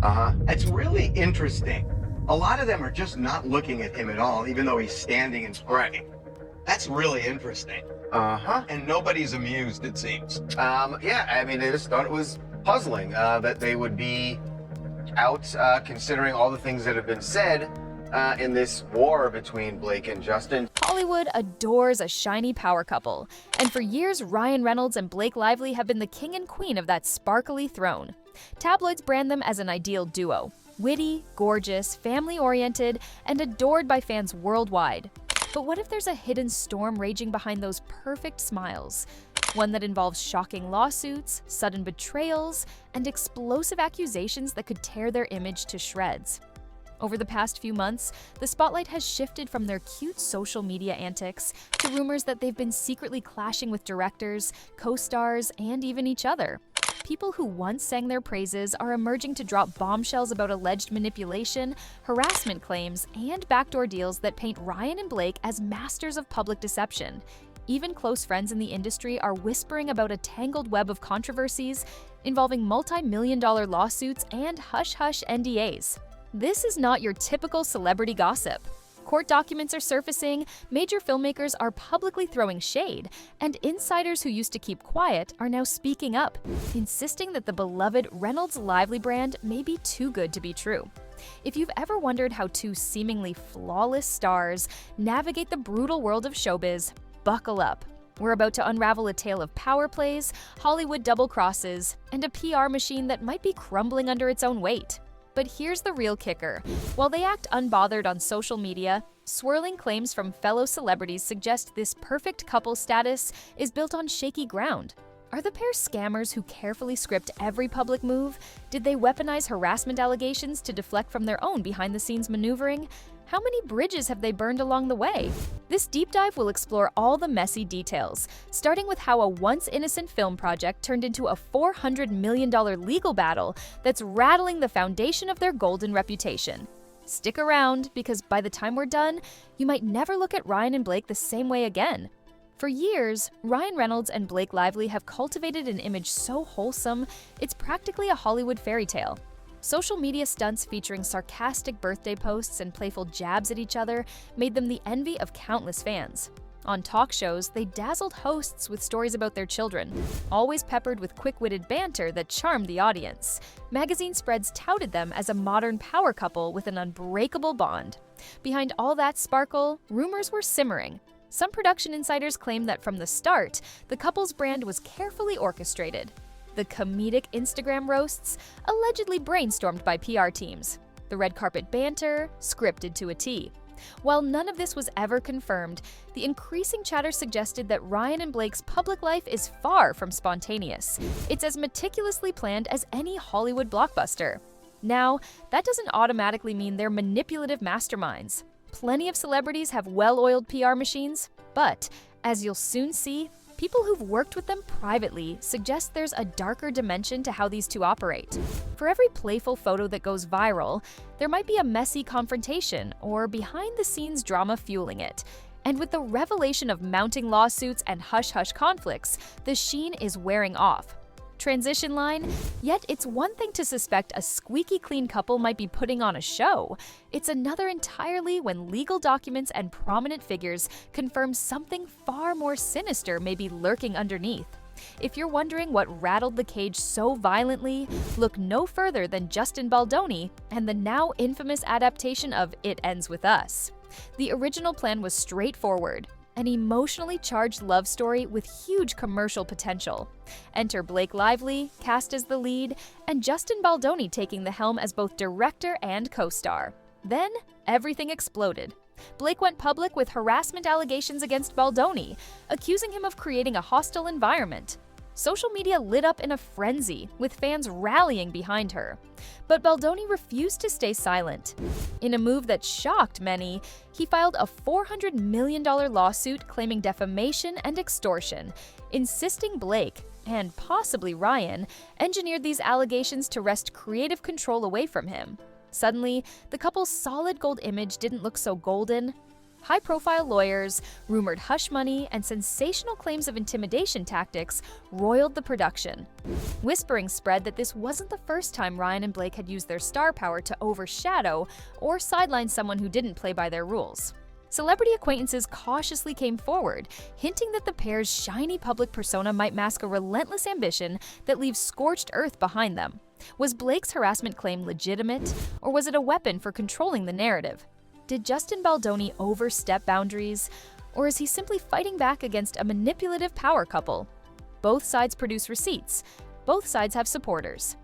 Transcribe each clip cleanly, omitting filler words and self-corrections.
Uh-huh. It's really interesting. A lot of them are just not looking at him at all, even though he's standing and talking. That's really interesting. Uh-huh. And nobody's amused, it seems. Yeah, I mean, I just thought it was puzzling that they would be out considering all the things that have been said in this war between Blake and Justin. Hollywood adores a shiny power couple, and for years Ryan Reynolds and Blake Lively have been the king and queen of that sparkly throne. Tabloids brand them as an ideal duo, witty, gorgeous, family-oriented, and adored by fans worldwide. But what if there's a hidden storm raging behind those perfect smiles? One that involves shocking lawsuits, sudden betrayals, and explosive accusations that could tear their image to shreds. Over the past few months, the spotlight has shifted from their cute social media antics to rumors that they've been secretly clashing with directors, co-stars, and even each other. People who once sang their praises are emerging to drop bombshells about alleged manipulation, harassment claims, and backdoor deals that paint Ryan and Blake as masters of public deception. Even close friends in the industry are whispering about a tangled web of controversies involving multi-million-dollar lawsuits and hush-hush NDAs. This is not your typical celebrity gossip. Court documents are surfacing, major filmmakers are publicly throwing shade, and insiders who used to keep quiet are now speaking up, insisting that the beloved Reynolds Lively brand may be too good to be true. If you've ever wondered how two seemingly flawless stars navigate the brutal world of showbiz, buckle up. We're about to unravel a tale of power plays, Hollywood double crosses, and a PR machine that might be crumbling under its own weight. But here's the real kicker. While they act unbothered on social media, swirling claims from fellow celebrities suggest this perfect couple status is built on shaky ground. Are the pair scammers who carefully script every public move? Did they weaponize harassment allegations to deflect from their own behind-the-scenes maneuvering? How many bridges have they burned along the way? This deep dive will explore all the messy details, starting with how a once innocent film project turned into a $400 million legal battle that's rattling the foundation of their golden reputation. Stick around, because by the time we're done, you might never look at Ryan and Blake the same way again. For years, Ryan Reynolds and Blake Lively have cultivated an image so wholesome, it's practically a Hollywood fairy tale. Social media stunts featuring sarcastic birthday posts and playful jabs at each other made them the envy of countless fans. On talk shows, they dazzled hosts with stories about their children, always peppered with quick-witted banter that charmed the audience. Magazine spreads touted them as a modern power couple with an unbreakable bond. Behind all that sparkle, rumors were simmering. Some production insiders claim that from the start, the couple's brand was carefully orchestrated. The comedic Instagram roasts, allegedly brainstormed by PR teams. The red carpet banter, scripted to a T. While none of this was ever confirmed, the increasing chatter suggested that Ryan and Blake's public life is far from spontaneous. It's as meticulously planned as any Hollywood blockbuster. Now, that doesn't automatically mean they're manipulative masterminds. Plenty of celebrities have well-oiled PR machines, but, as you'll soon see, people who've worked with them privately suggest there's a darker dimension to how these two operate. For every playful photo that goes viral, there might be a messy confrontation or behind-the-scenes drama fueling it. And with the revelation of mounting lawsuits and hush-hush conflicts, the sheen is wearing off. Transition line, yet it's one thing to suspect a squeaky clean couple might be putting on a show. It's another entirely when legal documents and prominent figures confirm something far more sinister may be lurking underneath. If you're wondering what rattled the cage so violently, look no further than Justin Baldoni and the now infamous adaptation of It Ends With Us. The original plan was straightforward. An emotionally charged love story with huge commercial potential. Enter Blake Lively, cast as the lead, and Justin Baldoni taking the helm as both director and co-star. Then, everything exploded. Blake went public with harassment allegations against Baldoni, accusing him of creating a hostile environment. Social media lit up in a frenzy, with fans rallying behind her. But Baldoni refused to stay silent. In a move that shocked many, he filed a $400 million lawsuit claiming defamation and extortion, insisting Blake, and possibly Ryan, engineered these allegations to wrest creative control away from him. Suddenly, the couple's solid gold image didn't look so golden. High-profile lawyers, rumored hush money, and sensational claims of intimidation tactics roiled the production. Whispering spread that this wasn't the first time Ryan and Blake had used their star power to overshadow or sideline someone who didn't play by their rules. Celebrity acquaintances cautiously came forward, hinting that the pair's shiny public persona might mask a relentless ambition that leaves scorched earth behind them. Was Blake's harassment claim legitimate, or was it a weapon for controlling the narrative? Did Justin Baldoni overstep boundaries, or is he simply fighting back against a manipulative power couple? Both sides produce receipts. Both sides have supporters.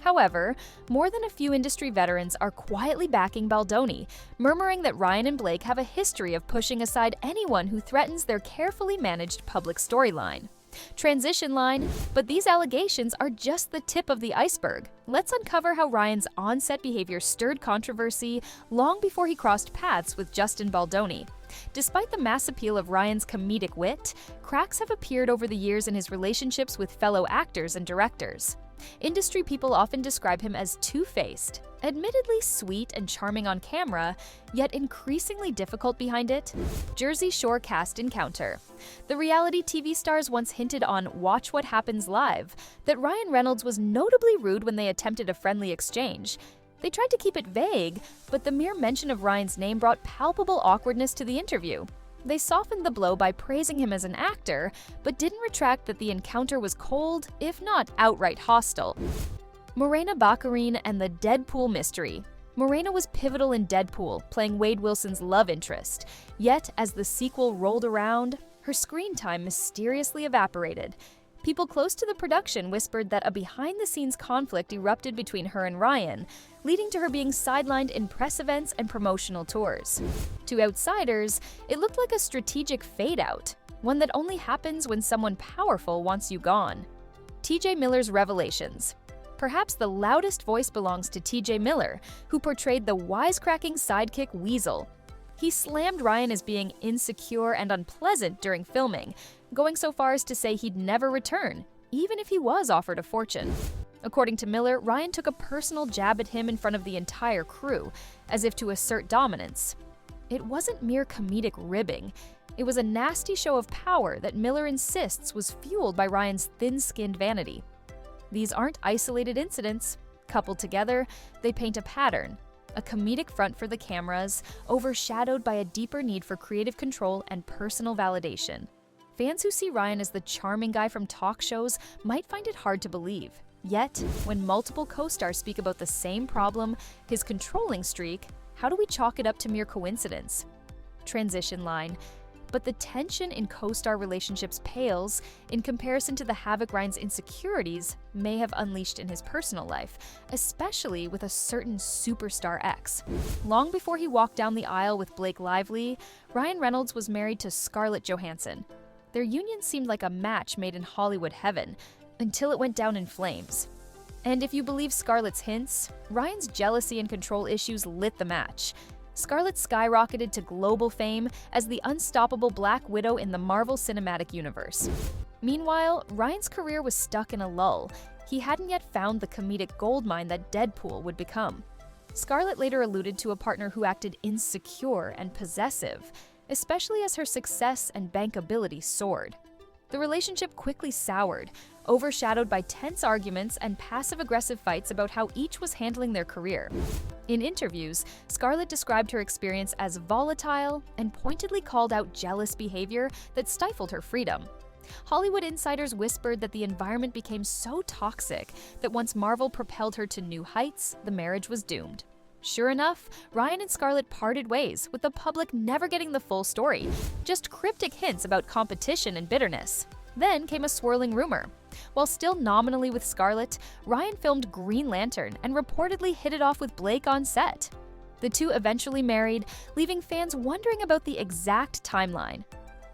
However, more than a few industry veterans are quietly backing Baldoni, murmuring that Ryan and Blake have a history of pushing aside anyone who threatens their carefully managed public storyline. Transition line, but these allegations are just the tip of the iceberg. Let's uncover how Ryan's on-set behavior stirred controversy long before he crossed paths with Justin Baldoni. Despite the mass appeal of Ryan's comedic wit, cracks have appeared over the years in his relationships with fellow actors and directors. Industry people often describe him as two-faced, admittedly sweet and charming on camera, yet increasingly difficult behind it. Jersey Shore cast encounter. The reality TV stars once hinted on Watch What Happens Live that Ryan Reynolds was notably rude when they attempted a friendly exchange. They tried to keep it vague, but the mere mention of Ryan's name brought palpable awkwardness to the interview. They softened the blow by praising him as an actor, but didn't retract that the encounter was cold, if not outright hostile. Morena Baccarin and the Deadpool mystery. Morena was pivotal in Deadpool, playing Wade Wilson's love interest. Yet, as the sequel rolled around, her screen time mysteriously evaporated. People close to the production whispered that a behind-the-scenes conflict erupted between her and Ryan, leading to her being sidelined in press events and promotional tours. To outsiders, it looked like a strategic fade-out, one that only happens when someone powerful wants you gone. TJ Miller's revelations. Perhaps the loudest voice belongs to TJ Miller, who portrayed the wisecracking sidekick Weasel. He slammed Ryan as being insecure and unpleasant during filming, going so far as to say he'd never return, even if he was offered a fortune. According to Miller, Ryan took a personal jab at him in front of the entire crew, as if to assert dominance. It wasn't mere comedic ribbing. It was a nasty show of power that Miller insists was fueled by Ryan's thin-skinned vanity. These aren't isolated incidents. Coupled together, they paint a pattern. A comedic front for the cameras, overshadowed by a deeper need for creative control and personal validation. Fans who see Ryan as the charming guy from talk shows might find it hard to believe. Yet, when multiple co-stars speak about the same problem, his controlling streak, how do we chalk it up to mere coincidence? Transition line. But the tension in co-star relationships pales in comparison to the havoc Ryan's insecurities may have unleashed in his personal life, especially with a certain superstar ex. Long before he walked down the aisle with Blake Lively, Ryan Reynolds was married to Scarlett Johansson. Their union seemed like a match made in Hollywood heaven, until it went down in flames. And if you believe Scarlett's hints, Ryan's jealousy and control issues lit the match. Scarlett skyrocketed to global fame as the unstoppable Black Widow in the Marvel Cinematic Universe. Meanwhile, Ryan's career was stuck in a lull. He hadn't yet found the comedic goldmine that Deadpool would become. Scarlett later alluded to a partner who acted insecure and possessive, especially as her success and bankability soared. The relationship quickly soured, overshadowed by tense arguments and passive-aggressive fights about how each was handling their career. In interviews, Scarlett described her experience as volatile and pointedly called out jealous behavior that stifled her freedom. Hollywood insiders whispered that the environment became so toxic that once Marvel propelled her to new heights, the marriage was doomed. Sure enough, Ryan and Scarlett parted ways, with the public never getting the full story, just cryptic hints about competition and bitterness. Then came a swirling rumor. While still nominally with Scarlett, Ryan filmed Green Lantern and reportedly hit it off with Blake on set. The two eventually married, leaving fans wondering about the exact timeline.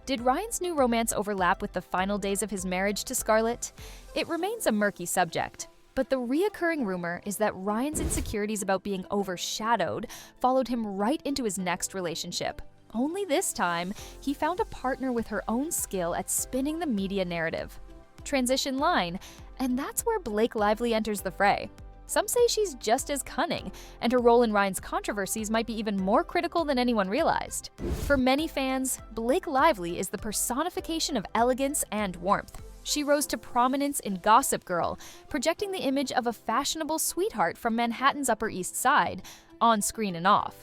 Did Ryan's new romance overlap with the final days of his marriage to Scarlett? It remains a murky subject. But the reoccurring rumor is that Ryan's insecurities about being overshadowed followed him right into his next relationship. Only this time, he found a partner with her own skill at spinning the media narrative. Transition line, and that's where Blake Lively enters the fray. Some say she's just as cunning, and her role in Ryan's controversies might be even more critical than anyone realized. For many fans, Blake Lively is the personification of elegance and warmth. She rose to prominence in Gossip Girl, projecting the image of a fashionable sweetheart from Manhattan's Upper East Side, on screen and off.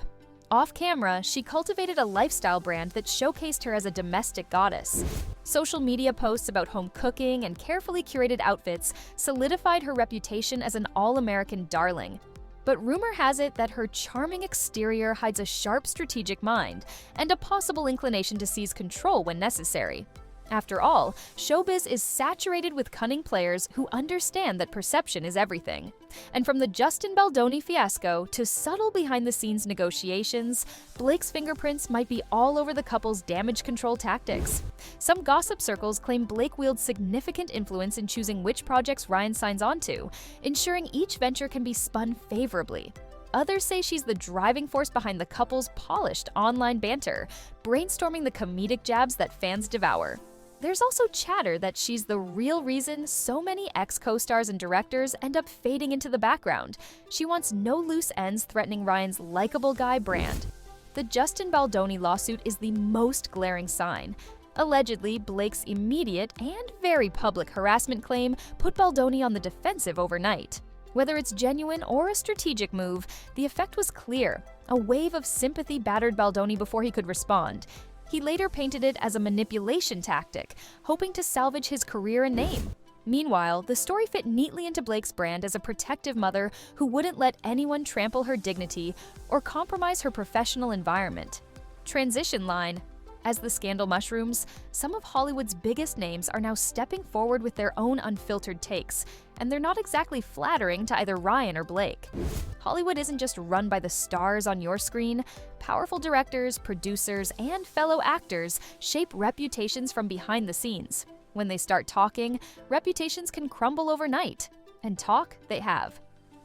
Off-camera, she cultivated a lifestyle brand that showcased her as a domestic goddess. Social media posts about home cooking and carefully curated outfits solidified her reputation as an all-American darling. But rumor has it that her charming exterior hides a sharp strategic mind and a possible inclination to seize control when necessary. After all, showbiz is saturated with cunning players who understand that perception is everything. And from the Justin Baldoni fiasco to subtle behind-the-scenes negotiations, Blake's fingerprints might be all over the couple's damage control tactics. Some gossip circles claim Blake wields significant influence in choosing which projects Ryan signs onto, ensuring each venture can be spun favorably. Others say she's the driving force behind the couple's polished online banter, brainstorming the comedic jabs that fans devour. There's also chatter that she's the real reason so many ex-co-stars and directors end up fading into the background. She wants no loose ends threatening Ryan's likable guy brand. The Justin Baldoni lawsuit is the most glaring sign. Allegedly, Blake's immediate and very public harassment claim put Baldoni on the defensive overnight. Whether it's genuine or a strategic move, the effect was clear. A wave of sympathy battered Baldoni before he could respond. He later painted it as a manipulation tactic, hoping to salvage his career and name. Meanwhile, the story fit neatly into Blake's brand as a protective mother who wouldn't let anyone trample her dignity or compromise her professional environment. Transition line. As the scandal mushrooms, some of Hollywood's biggest names are now stepping forward with their own unfiltered takes, and they're not exactly flattering to either Ryan or Blake. Hollywood isn't just run by the stars on your screen. Powerful directors, producers, and fellow actors shape reputations from behind the scenes. When they start talking, reputations can crumble overnight. And talk they have.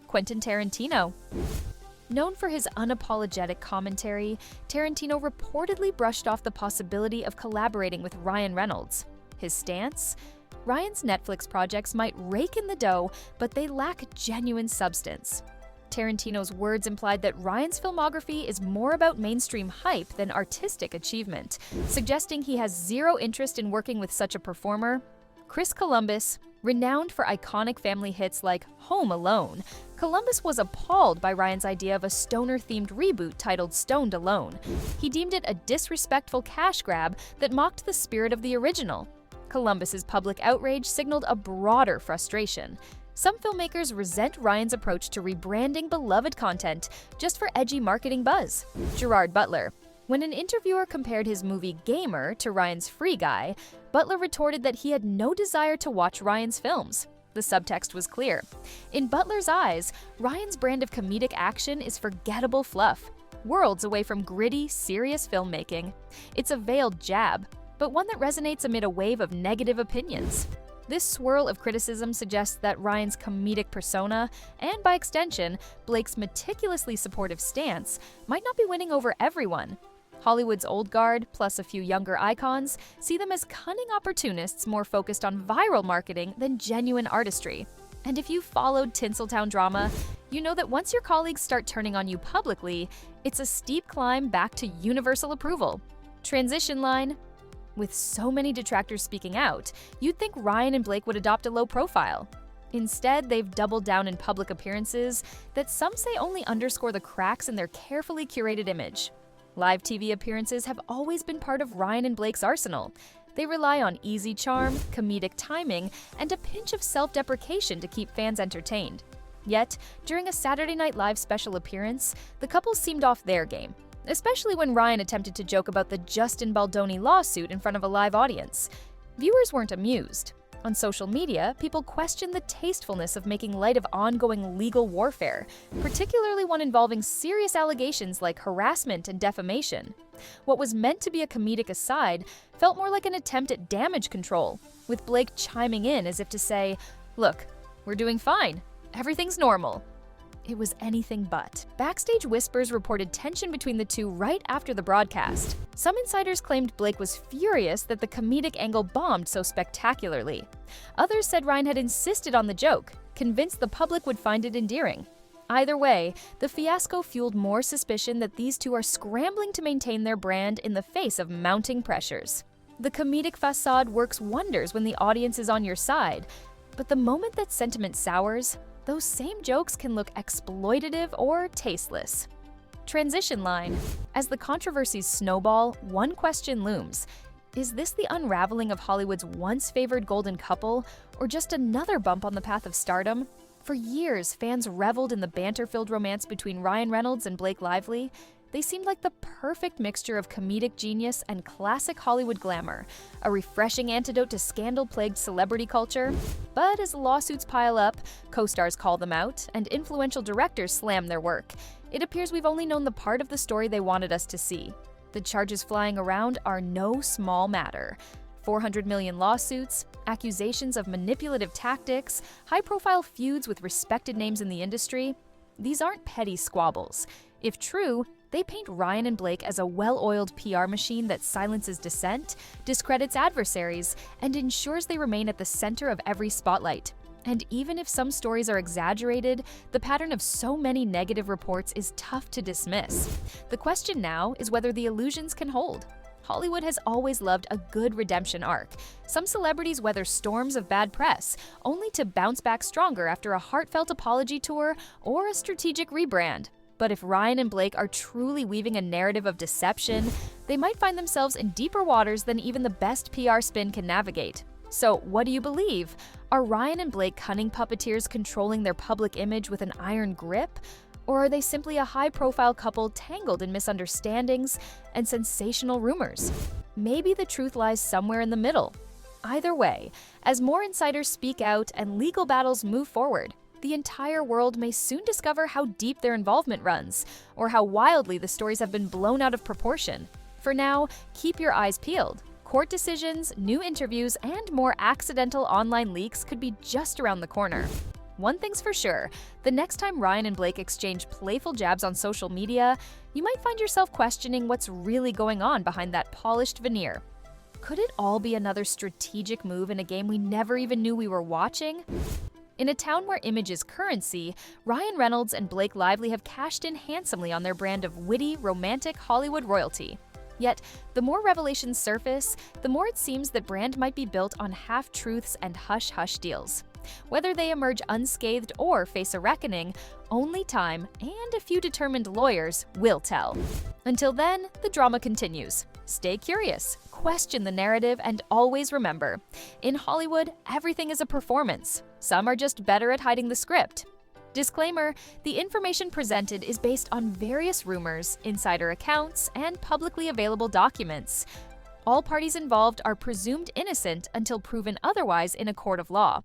Quentin Tarantino. Known for his unapologetic commentary, Tarantino reportedly brushed off the possibility of collaborating with Ryan Reynolds. His stance? Ryan's Netflix projects might rake in the dough, but they lack genuine substance. Tarantino's words implied that Ryan's filmography is more about mainstream hype than artistic achievement, suggesting he has zero interest in working with such a performer. Chris Columbus, renowned for iconic family hits like Home Alone, Columbus was appalled by Ryan's idea of a stoner-themed reboot titled Stoned Alone. He deemed it a disrespectful cash grab that mocked the spirit of the original. Columbus's public outrage signaled a broader frustration. Some filmmakers resent Ryan's approach to rebranding beloved content just for edgy marketing buzz. Gerard Butler. When an interviewer compared his movie Gamer to Ryan's Free Guy, Butler retorted that he had no desire to watch Ryan's films. The subtext was clear. In Butler's eyes, Ryan's brand of comedic action is forgettable fluff, worlds away from gritty, serious filmmaking. It's a veiled jab, but one that resonates amid a wave of negative opinions. This swirl of criticism suggests that Ryan's comedic persona, and by extension, Blake's meticulously supportive stance, might not be winning over everyone. Hollywood's old guard, plus a few younger icons, see them as cunning opportunists more focused on viral marketing than genuine artistry. And if you've followed Tinseltown drama, you know that once your colleagues start turning on you publicly, it's a steep climb back to universal approval. Transition line. With so many detractors speaking out, you'd think Ryan and Blake would adopt a low profile. Instead, they've doubled down in public appearances that some say only underscore the cracks in their carefully curated image. Live TV appearances have always been part of Ryan and Blake's arsenal. They rely on easy charm, comedic timing, and a pinch of self-deprecation to keep fans entertained. Yet, during a Saturday Night Live special appearance, the couple seemed off their game, especially when Ryan attempted to joke about the Justin Baldoni lawsuit in front of a live audience. Viewers weren't amused. On social media, people questioned the tastefulness of making light of ongoing legal warfare, particularly one involving serious allegations like harassment and defamation. What was meant to be a comedic aside felt more like an attempt at damage control, with Blake chiming in as if to say, "Look, we're doing fine. Everything's normal." It was anything but. Backstage whispers reported tension between the two right after the broadcast. Some insiders claimed Blake was furious that the comedic angle bombed so spectacularly. Others said Ryan had insisted on the joke, convinced the public would find it endearing. Either way, the fiasco fueled more suspicion that these two are scrambling to maintain their brand in the face of mounting pressures. The comedic facade works wonders when the audience is on your side, but the moment that sentiment sours, those same jokes can look exploitative or tasteless. Transition line. As the controversies snowball, one question looms. Is this the unraveling of Hollywood's once favored golden couple, or just another bump on the path of stardom? For years, fans reveled in the banter-filled romance between Ryan Reynolds and Blake Lively. They seemed like the perfect mixture of comedic genius and classic Hollywood glamour, a refreshing antidote to scandal-plagued celebrity culture. But as lawsuits pile up, co-stars call them out, and influential directors slam their work, it appears we've only known the part of the story they wanted us to see. The charges flying around are no small matter. 400 million lawsuits, accusations of manipulative tactics, high-profile feuds with respected names in the industry. These aren't petty squabbles. If true, they paint Ryan and Blake as a well-oiled PR machine that silences dissent, discredits adversaries, and ensures they remain at the center of every spotlight. And even if some stories are exaggerated, the pattern of so many negative reports is tough to dismiss. The question now is whether the illusions can hold. Hollywood has always loved a good redemption arc. Some celebrities weather storms of bad press, only to bounce back stronger after a heartfelt apology tour or a strategic rebrand. But if Ryan and Blake are truly weaving a narrative of deception, they might find themselves in deeper waters than even the best PR spin can navigate. So, what do you believe? Are Ryan and Blake cunning puppeteers controlling their public image with an iron grip? Or are they simply a high-profile couple tangled in misunderstandings and sensational rumors? Maybe the truth lies somewhere in the middle. Either way, as more insiders speak out and legal battles move forward, the entire world may soon discover how deep their involvement runs, or how wildly the stories have been blown out of proportion. For now, keep your eyes peeled. Court decisions, new interviews, and more accidental online leaks could be just around the corner. One thing's for sure, the next time Ryan and Blake exchange playful jabs on social media, you might find yourself questioning what's really going on behind that polished veneer. Could it all be another strategic move in a game we never even knew we were watching? In a town where image is currency, Ryan Reynolds and Blake Lively have cashed in handsomely on their brand of witty, romantic Hollywood royalty. Yet, the more revelations surface, the more it seems that brand might be built on half-truths and hush-hush deals. Whether they emerge unscathed or face a reckoning, only time and a few determined lawyers will tell. Until then, the drama continues. Stay curious, question the narrative, and always remember, in Hollywood, everything is a performance. Some are just better at hiding the script. Disclaimer, the information presented is based on various rumors, insider accounts, and publicly available documents. All parties involved are presumed innocent until proven otherwise in a court of law.